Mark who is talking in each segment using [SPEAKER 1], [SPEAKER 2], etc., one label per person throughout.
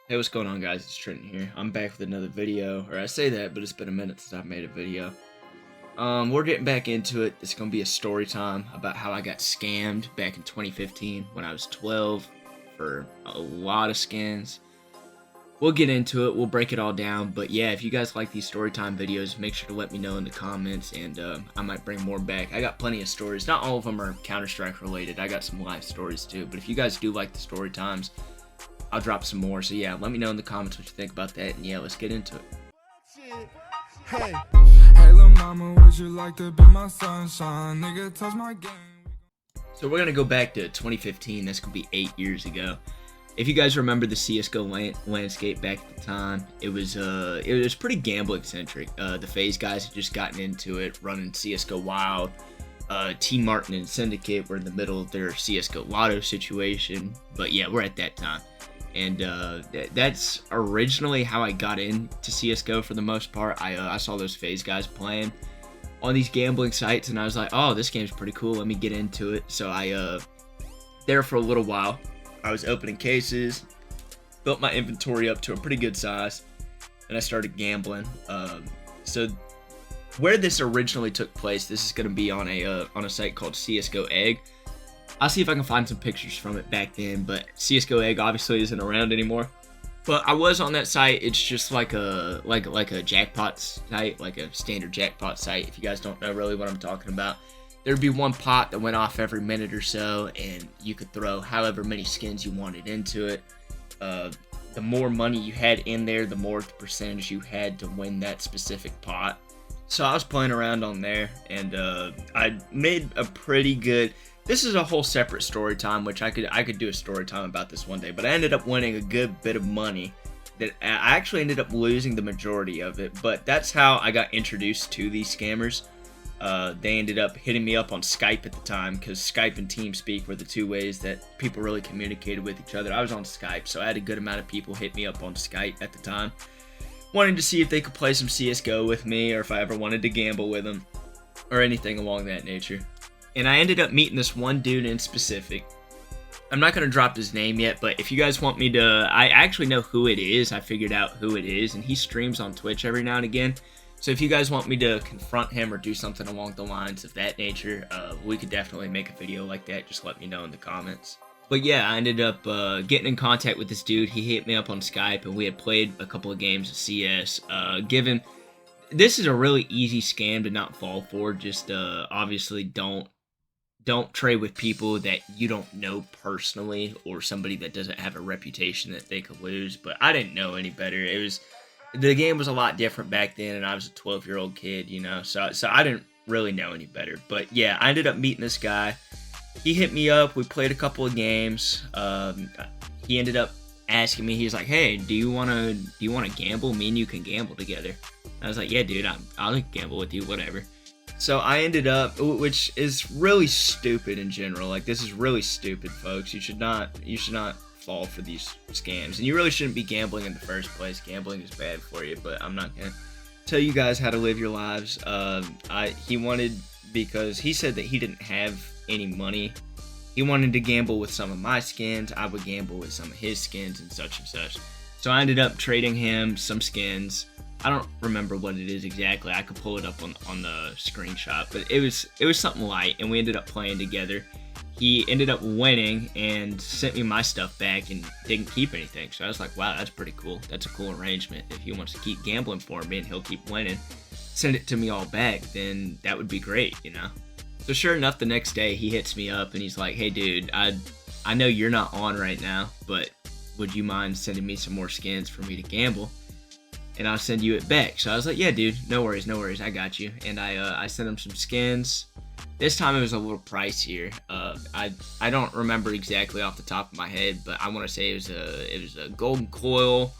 [SPEAKER 1] Hey, what's going on, guys? It's Trenton here. I'm back with another video, or I say that, but it's been a minute since I've made a video. We're getting back into it. It's gonna be a story time about how I got scammed back in 2015 when I was 12 for a lot of skins. We'll get into it. We'll break it all down. But yeah, if you guys like these story time videos, make sure to let me know in the comments, and I might bring more back. I got plenty of stories. Not all of them are Counter-Strike related. I got some live stories too. But if you guys do like the story times, I'll drop some more. So yeah, let me know in the comments what you think about that, and yeah, let's get into it.
[SPEAKER 2] Hey, little mama, would you like to be my sunshine? Nigga, touch my game.
[SPEAKER 1] So we're gonna go back to 2015. That's gonna be 8 years ago. If you guys remember the CS:GO landscape back at the time, it was pretty gambling centric. The FaZe guys had just gotten into it, running CS:GO Wild. Team Martin and Syndicate were in the middle of their CS:GO Lotto situation. But yeah, we're at that time. And that's originally how I got into CSGO for the most part. I saw those FaZe guys playing on these gambling sites, and I was like, oh, this game's pretty cool. Let me get into it. So I, there for a little while, I was opening cases, built my inventory up to a pretty good size, and I started gambling. So where this originally took place, this is going to be on a site called CSGO Egg. I'll see if I can find some pictures from it back then, but CS:GO Egg obviously isn't around anymore. But I was on that site. It's just like a jackpot site, like a standard jackpot site. If you guys don't know really what I'm talking about, there'd be one pot that went off every minute or so, and you could throw however many skins you wanted into it. The more money you had in there, the more percentage you had to win that specific pot. So I was playing around on there, and I made a pretty good. This is a whole separate story time, which I could do a story time about this one day, but I ended up winning a good bit of money that I actually ended up losing the majority of it, but that's how I got introduced to these scammers. They ended up hitting me up on Skype at the time, because Skype and TeamSpeak were the two ways that people really communicated with each other. I was on Skype, so I had a good amount of people hit me up on Skype at the time, wanting to see if they could play some CSGO with me, or if I ever wanted to gamble with them, or anything along that nature. And I ended up meeting this one dude in specific. I'm not going to drop his name yet, but if you guys want me to, I actually know who it is. I figured out who it is, and he streams on Twitch every now and again. So if you guys want me to confront him or do something along the lines of that nature, we could definitely make a video like that. Just let me know in the comments. But yeah, I ended up getting in contact with this dude. He hit me up on Skype, and we had played a couple of games of CS. Given this is a really easy scam to not fall for, just obviously don't trade with people that you don't know personally, or somebody that doesn't have a reputation that they could lose. But I didn't know any better. The game was a lot different back then, and I was a 12-year-old kid, you know, so I didn't really know any better. But yeah, I ended up meeting this guy. He hit me up. We played a couple of games. He ended up asking me. He's like, "Hey, do you wanna gamble? Me and you can gamble together." I was like, "Yeah, dude, I'll gamble with you, whatever." So I ended up, which is really stupid in general. Like, this is really stupid, folks. You should not fall for these scams, and you really shouldn't be gambling in the first place. Gambling is bad for you, but I'm not gonna tell you guys how to live your lives. He wanted, because he said that he didn't have any money. He wanted to gamble with some of my skins. I would gamble with some of his skins and such and such. So I ended up trading him some skins. I don't remember what it is exactly. I could pull it up on the screenshot, but it was something light, and we ended up playing together. He ended up winning and sent me my stuff back and didn't keep anything. So I was like, wow, that's pretty cool. That's a cool arrangement. If he wants to keep gambling for me and he'll keep winning, send it to me all back, then that would be great, you know? So sure enough, the next day he hits me up and he's like, hey dude, I know you're not on right now, but would you mind sending me some more skins for me to gamble? And I'll send you it back. So I was like, yeah, dude, no worries, I got you. And I sent him some skins. This time it was a little pricier. I don't remember exactly off the top of my head, but I want to say it was a golden coil,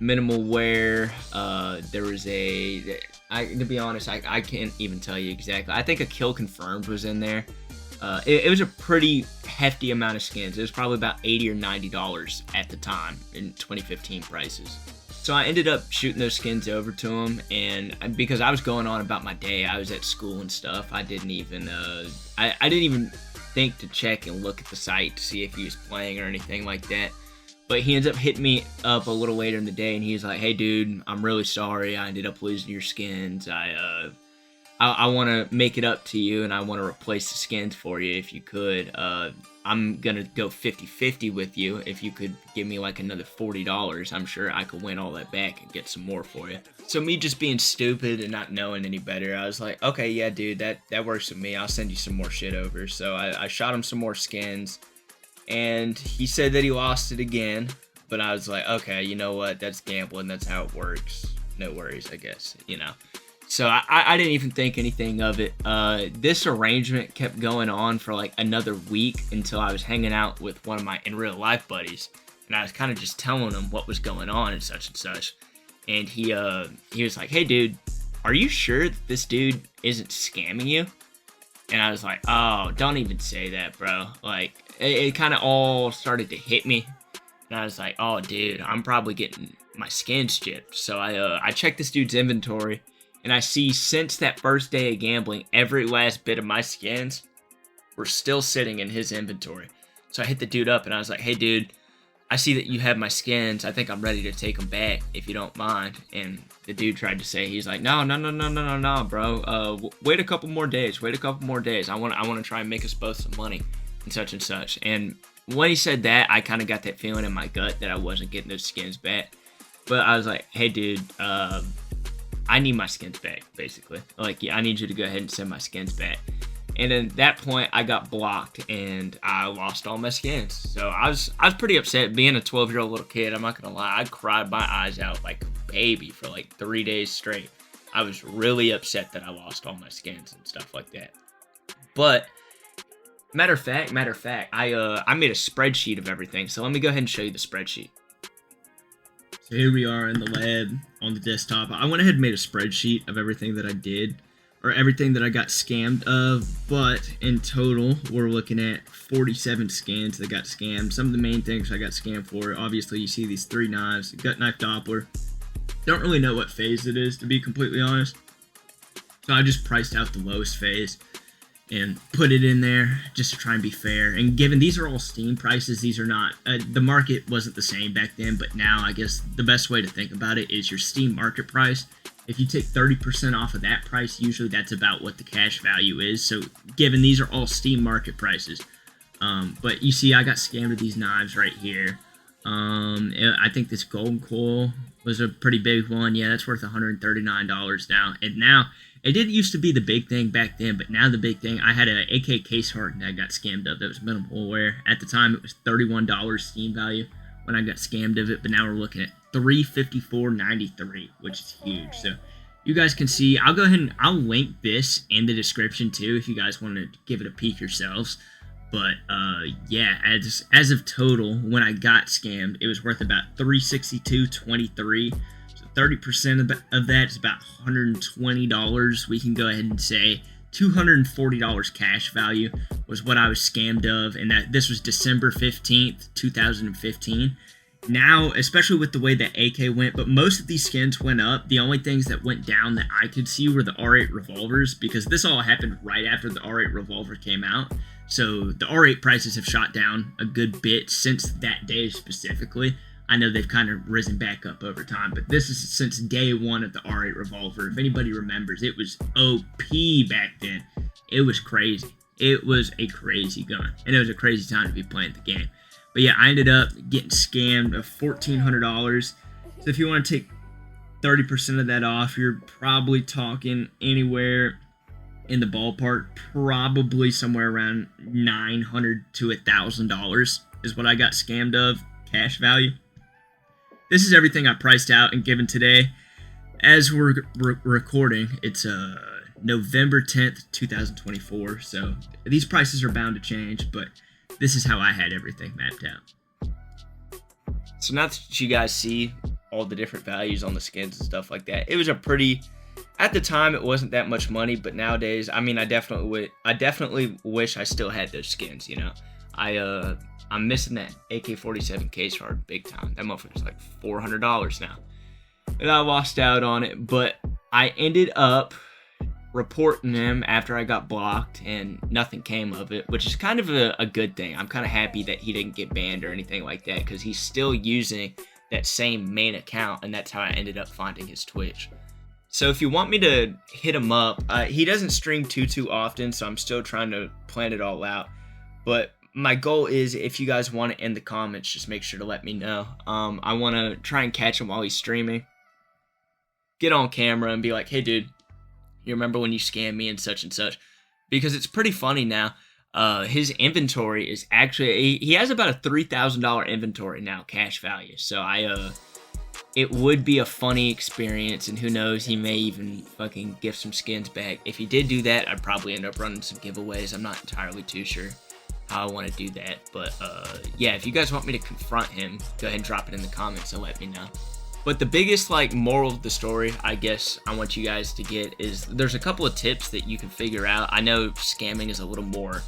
[SPEAKER 1] minimal wear. There was to be honest, I can't even tell you exactly. I think a kill confirmed was in there. It was a pretty hefty amount of skins. It was probably about $80 or $90 at the time in 2015 prices. So I ended up shooting those skins over to him, and because I was going on about my day, I was at school and stuff. I didn't even think to check and look at the site to see if he was playing or anything like that. But he ends up hitting me up a little later in the day, and he's like, "Hey, dude, I'm really sorry. I ended up losing your skins. I want to make it up to you, and I want to replace the skins for you if you could. I'm going to go 50-50 with you. If you could give me like another $40, I'm sure I could win all that back and get some more for you." So me just being stupid and not knowing any better, I was like, okay, yeah, dude, that works with me. I'll send you some more shit over. So I shot him some more skins, and he said that he lost it again. But I was like, okay, you know what? That's gambling. That's how it works. No worries, I guess, you know. So I didn't even think anything of it. This arrangement kept going on for like another week until I was hanging out with one of my in real life buddies, and I was kind of just telling him what was going on and such. And he was like, "Hey, dude, are you sure that this dude isn't scamming you?" And I was like, "Oh, don't even say that, bro." Like it kind of all started to hit me, and I was like, "Oh, dude, I'm probably getting my skins gypped." So I checked this dude's inventory. And I see since that first day of gambling, every last bit of my skins were still sitting in his inventory. So I hit the dude up and I was like, "Hey, dude, I see that you have my skins. I think I'm ready to take them back if you don't mind." And the dude tried to say, he's like, no, bro. Wait a couple more days. I want to try and make us both some money and such. And when he said that, I kind of got that feeling in my gut that I wasn't getting those skins back. But I was like, "Hey, dude, I need my skins back," basically. Like, yeah, I need you to go ahead and send my skins back. And at that point, I got blocked, and I lost all my skins. So I was pretty upset. Being a 12-year-old little kid, I'm not gonna lie, I cried my eyes out like a baby for like 3 days straight. I was really upset that I lost all my skins and stuff like that. But matter of fact, I made a spreadsheet of everything. So let me go ahead and show you the spreadsheet. So here we are in the lab on the desktop. I went ahead and made a spreadsheet of everything that I did, or everything that I got scammed of, but in total, we're looking at 47 skins that got scammed. Some of the main things I got scammed for, obviously you see these 3 knives, gut knife Doppler. Don't really know what phase it is, to be completely honest. So I just priced out the lowest phase and put it in there just to try and be fair. And given these are all Steam prices, these are not, the market wasn't the same back then, but now I guess the best way to think about it is your Steam market price. If you take 30% off of that price, usually that's about what the cash value is. So given these are all Steam market prices, but you see I got scammed with these knives right here. I think this golden coil was a pretty big one. Yeah, that's worth $139 now. And now, it didn't used to be the big thing back then, but now the big thing, I had an AK case harden that I got scammed of that was minimal wear. At the time, it was $31 Steam value when I got scammed of it, but now we're looking at $354.93, which is huge. So you guys can see, I'll go ahead and I'll link this in the description too if you guys want to give it a peek yourselves. But yeah, as of total, when I got scammed, it was worth about $362.23. 30% of that is about $120. We can go ahead and say $240 cash value was what I was scammed of, and that this was December 15th, 2015. Now, especially with the way that AK went, but most of these skins went up. The only things that went down that I could see were the R8 revolvers, because this all happened right after the R8 revolver came out. So the R8 prices have shot down a good bit since that day specifically. I know they've kind of risen back up over time, but this is since day one of the R8 revolver. If anybody remembers, it was OP back then. It was crazy. It was a crazy gun, and it was a crazy time to be playing the game. But yeah, I ended up getting scammed of $1,400. So if you want to take 30% of that off, you're probably talking anywhere in the ballpark, probably somewhere around $900 to $1,000 is what I got scammed of cash value. This is everything I priced out and given today. As we're recording, it's November 10th, 2024. So these prices are bound to change, but this is how I had everything mapped out. So now that you guys see all the different values on the skins and stuff like that, it was a pretty, at the time it wasn't that much money, but nowadays, I mean, I definitely wish I still had those skins, you know. I'm missing that AK-47 case hard big time. That motherfucker's like $400 now. And I lost out on it, but I ended up reporting him after I got blocked, and nothing came of it, which is kind of a good thing. I'm kind of happy that he didn't get banned or anything like that, because he's still using that same main account, and that's how I ended up finding his Twitch. So if you want me to hit him up, he doesn't stream too often, so I'm still trying to plan it all out. But my goal is, if you guys want it in the comments, just make sure to let me know. I want to try and catch him while he's streaming. Get on camera and be like, hey dude, you remember when you scammed me and such? Because it's pretty funny now. His inventory is actually, he has about a $3,000 inventory now, cash value. So it would be a funny experience, and who knows, he may even fucking gift some skins back. If he did do that, I'd probably end up running some giveaways. I'm not entirely too sure how I want to do that, but yeah, if you guys want me to confront him, go ahead and drop it in the comments and let me know. But the biggest moral of the story, I guess I want you guys to get, is there's a couple of tips that you can figure out. I know scamming is a little more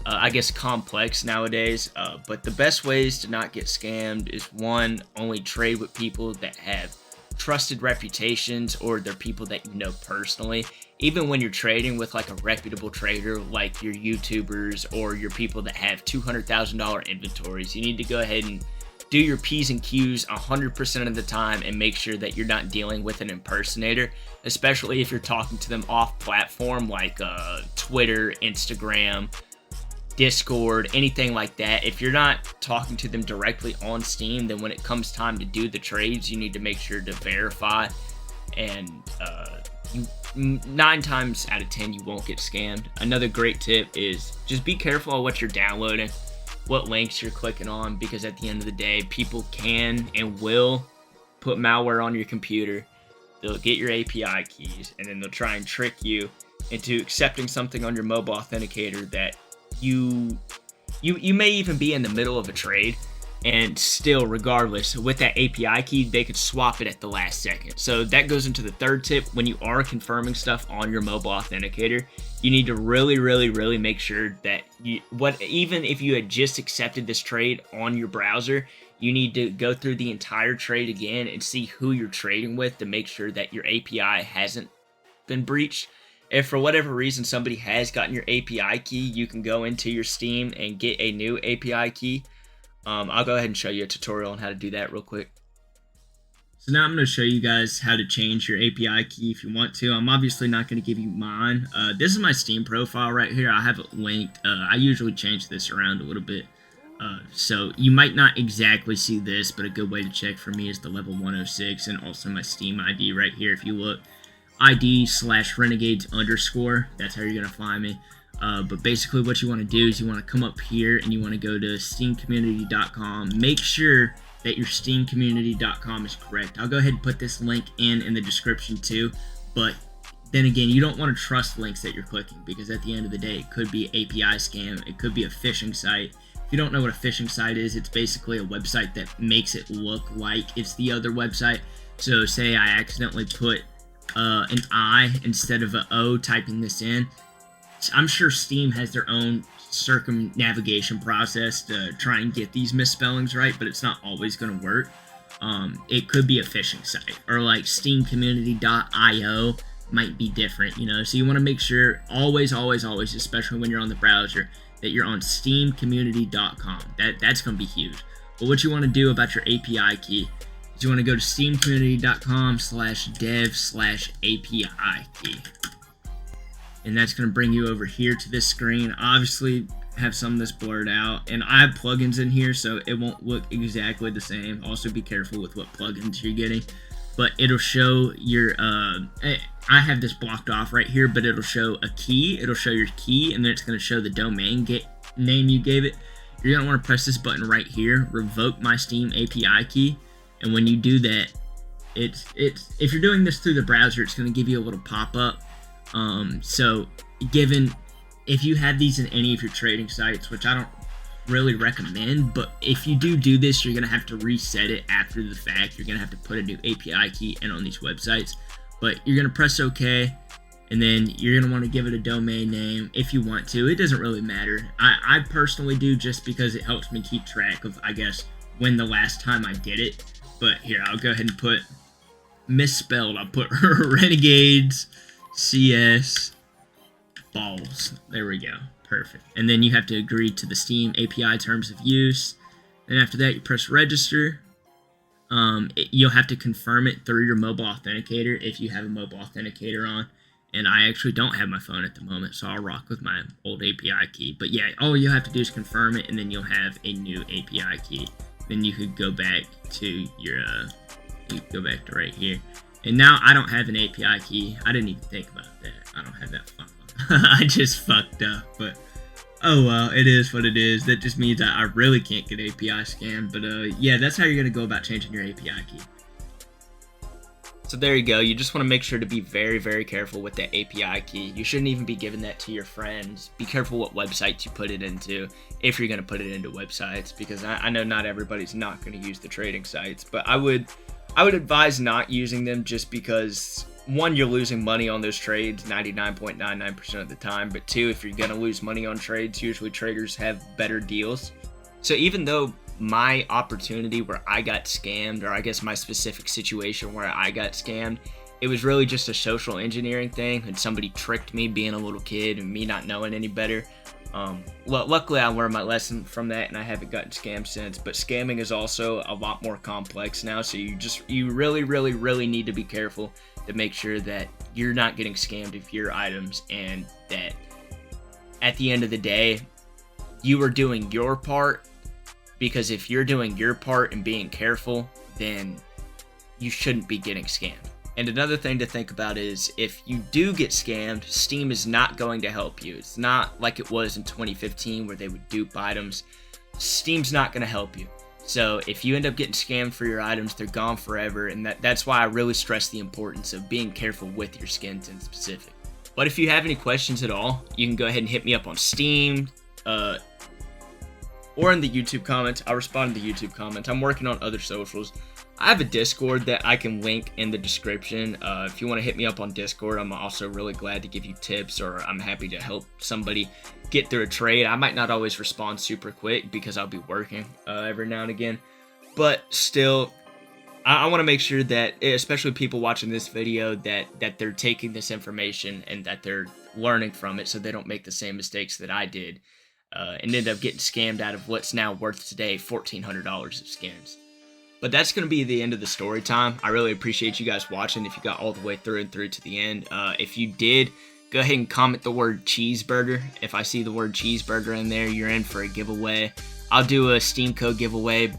[SPEAKER 1] I guess complex nowadays, but the best ways to not get scammed is, one, only trade with people that have trusted reputations, or they're people that you know personally. Even when you're trading with a reputable trader, like your YouTubers or your people that have $200,000 inventories, you need to go ahead and do your P's and Q's 100% of the time, and make sure that you're not dealing with an impersonator, especially if you're talking to them off platform like Twitter, Instagram, Discord, anything like that. If you're not talking to them directly on Steam, then when it comes time to do the trades, you need to make sure to verify, and 9 times out of 10 you won't get scammed. Another great tip is just be careful on what you're downloading, what links you're clicking on, because at the end of the day, people can and will put malware on your computer. They'll get your API keys, and then they'll try and trick you into accepting something on your mobile authenticator that you may even be in the middle of a trade, and still, regardless, with that API key, they could swap it at the last second. So that goes into the third tip. When you are confirming stuff on your mobile authenticator, you need to really make sure that even if you had just accepted this trade on your browser, you need to go through the entire trade again and see who you're trading with to make sure that your API hasn't been breached. If for whatever reason somebody has gotten your API key, you can go into your Steam and get a new API key. I'll go ahead and show you a tutorial on how to do that real quick. So now I'm going to show you guys how to change your API key if you want to. I'm obviously not going to give you mine. This is my Steam profile right here. I have it linked. I usually change this around a little bit. So you might not exactly see this, but a good way to check for me is the level 106, and also my Steam ID right here. If you look, ID/Renegades_. That's how you're going to find me. But basically what you want to do is you want to come up here and you want to go to steamcommunity.com. Make sure that your steamcommunity.com is correct. I'll go ahead and put this link in the description too. But then again, you don't want to trust links that you're clicking, because at the end of the day, it could be API scam. It could be a phishing site. If you don't know what a phishing site is, it's basically a website that makes it look like it's the other website. So say I accidentally put an I instead of an O typing this in. I'm sure Steam has their own circumnavigation process to try and get these misspellings right, but it's not always going to work. It could be a phishing site, or like steamcommunity.io might be different, so you want to make sure always, especially when you're on the browser, that you're on steamcommunity.com. That's going to be huge. But what you want to do about your API key is you want to go to steamcommunity.com/dev/API key. And that's going to bring you over here to this screen. Obviously, have some of this blurred out. And I have plugins in here, so it won't look exactly the same. Also, be careful with what plugins you're getting. But it'll show your... I have this blocked off right here, but it'll show a key. It'll show your key, and then it's going to show the domain name you gave it. You're going to want to press this button right here, revoke my Steam API key. And when you do that, if you're doing this through the browser, it's going to give you a little pop-up. So if you have these in any of your trading sites, which I don't really recommend, but if you do this, you're going to have to reset it after the fact. You're going to have to put a new API key in on these websites, but you're going to press OK, and then you're going to want to give it a domain name if you want to. It doesn't really matter. I personally do, just because it helps me keep track of, I guess, when the last time I did it. But here, I'll go ahead and put misspelled. I'll put Renegades CS balls. There we go. Perfect. And then you have to agree to the Steam API terms of use. Then after that, you press register. You'll have to confirm it through your mobile authenticator if you have a mobile authenticator on. And I actually don't have my phone at the moment, so I'll rock with my old API key. But yeah, all you have to do is confirm it, and then you'll have a new API key. Then you could go back to your, you go back to right here. And now I don't have an API key. I didn't even think about that. I don't have that fun. I just fucked up, but oh well, it is what it is. That just means I really can't get API scanned. But yeah, that's how you're gonna go about changing your API key. So there you go. You just want to make sure to be very, very careful with that API key. You shouldn't even be giving that to your friends. Be careful what websites you put it into, if you're going to put it into websites, because I know not everybody's not going to use the trading sites, but I would advise not using them just because, one, you're losing money on those trades 99.99% of the time, but two, if you're going to lose money on trades, usually traders have better deals. So even though my opportunity where I got scammed, or I guess my specific situation where I got scammed, it was really just a social engineering thing, and somebody tricked me being a little kid and me not knowing any better. Luckily I learned my lesson from that and I haven't gotten scammed since, but scamming is also a lot more complex now, so you really need to be careful to make sure that you're not getting scammed of your items, and that at the end of the day you are doing your part. Because if you're doing your part and being careful, then you shouldn't be getting scammed. And another thing to think about is, if you do get scammed, Steam is not going to help you. It's not like it was in 2015 where they would dupe items. Steam's not going to help you. So if you end up getting scammed for your items, they're gone forever, and that's why I really stress the importance of being careful with your skins in specific. But if you have any questions at all, you can go ahead and hit me up on Steam, or in the YouTube comments. I'll respond to the YouTube comments. I'm working on other socials. I have a Discord that I can link in the description. If you want to hit me up on Discord, I'm also really glad to give you tips, or I'm happy to help somebody get through a trade. I might not always respond super quick because I'll be working every now and again. But still, I want to make sure that, especially people watching this video, that they're taking this information and that they're learning from it so they don't make the same mistakes that I did. And end up getting scammed out of what's now worth today $1,400 of skins. But that's going to be the end of the story time. I really appreciate you guys watching if you got all the way through to the end. If you did, go ahead and comment the word cheeseburger. If I see the word cheeseburger in there, you're in for a giveaway. I'll do a Steam code giveaway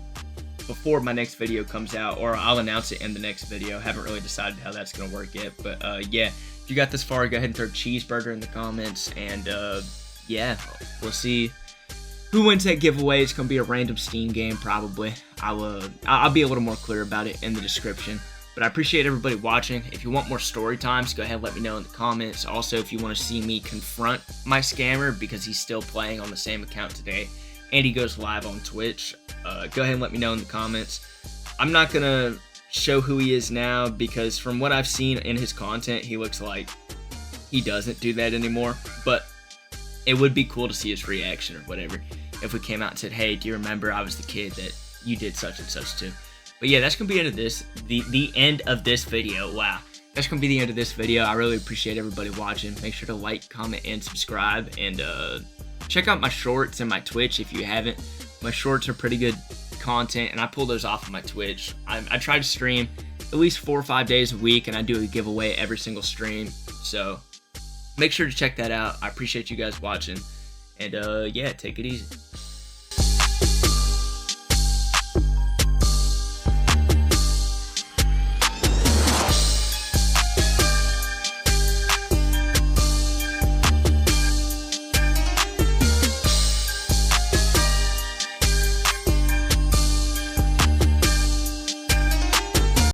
[SPEAKER 1] before my next video comes out, or I'll announce it in the next video. Haven't really decided how that's going to work yet. But yeah, if you got this far, go ahead and throw cheeseburger in the comments, and yeah, we'll see who wins that giveaway. It's gonna be a random Steam game, probably. I'll be a little more clear about it in the description. But I appreciate everybody watching. If you want more story times, go ahead and let me know in the comments. Also, if you want to see me confront my scammer because he's still playing on the same account today and he goes live on Twitch, go ahead and let me know in the comments. I'm not gonna show who he is now because from what I've seen in his content, he looks like he doesn't do that anymore. But it would be cool to see his reaction or whatever if we came out and said, hey, do you remember I was the kid that you did such and such to? But yeah, that's gonna be the end of this. The end of this video. Wow, that's gonna be the end of this video. I really appreciate everybody watching. Make sure to like, comment, and subscribe, and check out my shorts and my Twitch if you haven't. My shorts are pretty good content, and I pull those off of my Twitch. I try to stream at least 4 or 5 days a week, and I do a giveaway every single stream. So make sure to check that out. I appreciate you guys watching, and yeah, take it easy.